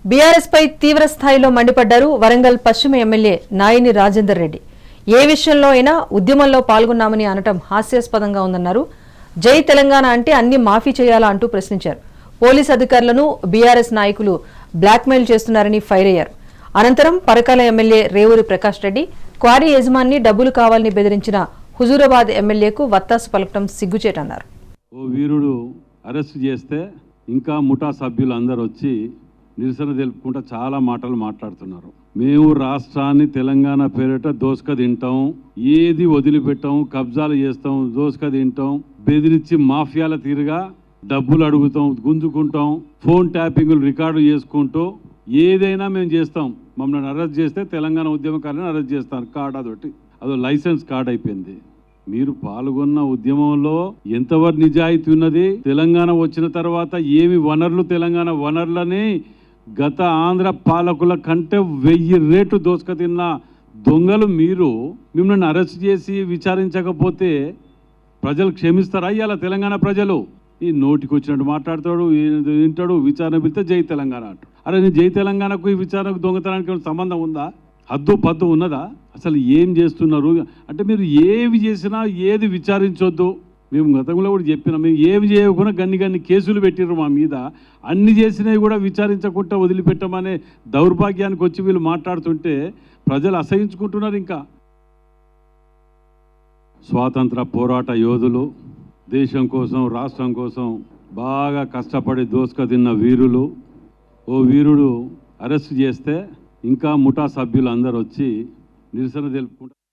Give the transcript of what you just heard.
BRS పై తీవ్ర స్థాయిలో మండిపడ్డారు వరంగల్ పశ్చిమ ఎమ్మెల్యే నాయిని రాజేందర్ రెడ్డి. ఏ విషయంలో అయినా ఉద్యమంలో పాల్గొన్నామని అనటం హాస్యాస్పదంగా ఉందన్నారు. జై తెలంగాణ అంటే అన్ని మాఫీ చేయాలా అంటూ ప్రశ్నించారు. పోలీస్ అధికారులను బీఆర్ఎస్ నాయకులు బ్లాక్మెయిల్ చేస్తున్నారని ఫైర్ అయ్యారు. అనంతరం పరకాల ఎమ్మెల్యే రేవూరి ప్రకాష్ రెడ్డి క్వారీ యజమాని డబ్బులు కావాలని బెదిరించిన హుజూరాబాద్ ఎమ్మెల్యేకు వత్తాసు పలకటం సిగ్గుచేటన్నారు. ఓ వీరుడు అరెస్ట్ చేస్తే ఇంకా ముఠా సభ్యులు అందరూ వచ్చి నిరసన తెలుపుకుంటూ చాలా మాటలు మాట్లాడుతున్నారు. మేము రాష్ట్రాన్ని తెలంగాణ పేరిట దోసుక తింటాం, ఏది వదిలిపెట్టాం, కబ్జాలు చేస్తాం, దోసుక తింటాం, బెదిరించి మాఫియాల తీరుగా డబ్బులు అడుగుతాం, గుంజుకుంటాం, ఫోన్ ట్యాపింగ్లు రికార్డు చేసుకుంటూ ఏదైనా మేము చేస్తాం. మమ్మల్ని అరెస్ట్ చేస్తే తెలంగాణ ఉద్యమకారులను అరెస్ట్ చేస్తాను. కార్డు అదో లైసెన్స్ కార్డు అయిపోయింది. మీరు పాల్గొన్న ఉద్యమంలో ఎంతవరకు నిజాయితీ ఉన్నది? తెలంగాణ వచ్చిన తర్వాత ఏమి వనరులు, తెలంగాణ వనరులని గత ఆంధ్ర పాలకుల కంటే 1000 రెట్లు దోసుక తిన్న దొంగలు మీరు. మిమ్మల్ని అరెస్ట్ చేసి విచారించకపోతే ప్రజలు క్షమిస్తారా? ఇవాళ తెలంగాణ ప్రజలు ఈ నోటికి వచ్చినట్టు మాట్లాడతాడు, వింటాడు, విచారణ పిలిస్తే జై తెలంగాణ అంటాడు. అరే నేను జై తెలంగాణకు ఈ విచారణకు దొంగతనానికి సంబంధం ఉందా? హద్దు పద్దు ఉన్నదా? అసలు ఏం చేస్తున్నారు అంటే మీరు ఏవి చేసినా ఏది విచారించొద్దు. మేము గతంలో కూడా చెప్పినాం, మేము ఏమి చేయకుండా గన్ని కేసులు పెట్టిర్రు మా మీద. అన్ని చేసినవి కూడా విచారించకుండా వదిలిపెట్టమనే దౌర్భాగ్యానికి వచ్చి వీళ్ళు మాట్లాడుతుంటే ప్రజలు అసహించుకుంటున్నారు. ఇంకా స్వాతంత్ర పోరాట యోధులు, దేశం కోసం, రాష్ట్రం కోసం బాగా కష్టపడి దోసుక తిన్న వీరులు. ఓ వీరుడు అరెస్ట్ చేస్తే ఇంకా ముఠా సభ్యులు అందరూ వచ్చి నిరసన తెలుపుకుంటారు.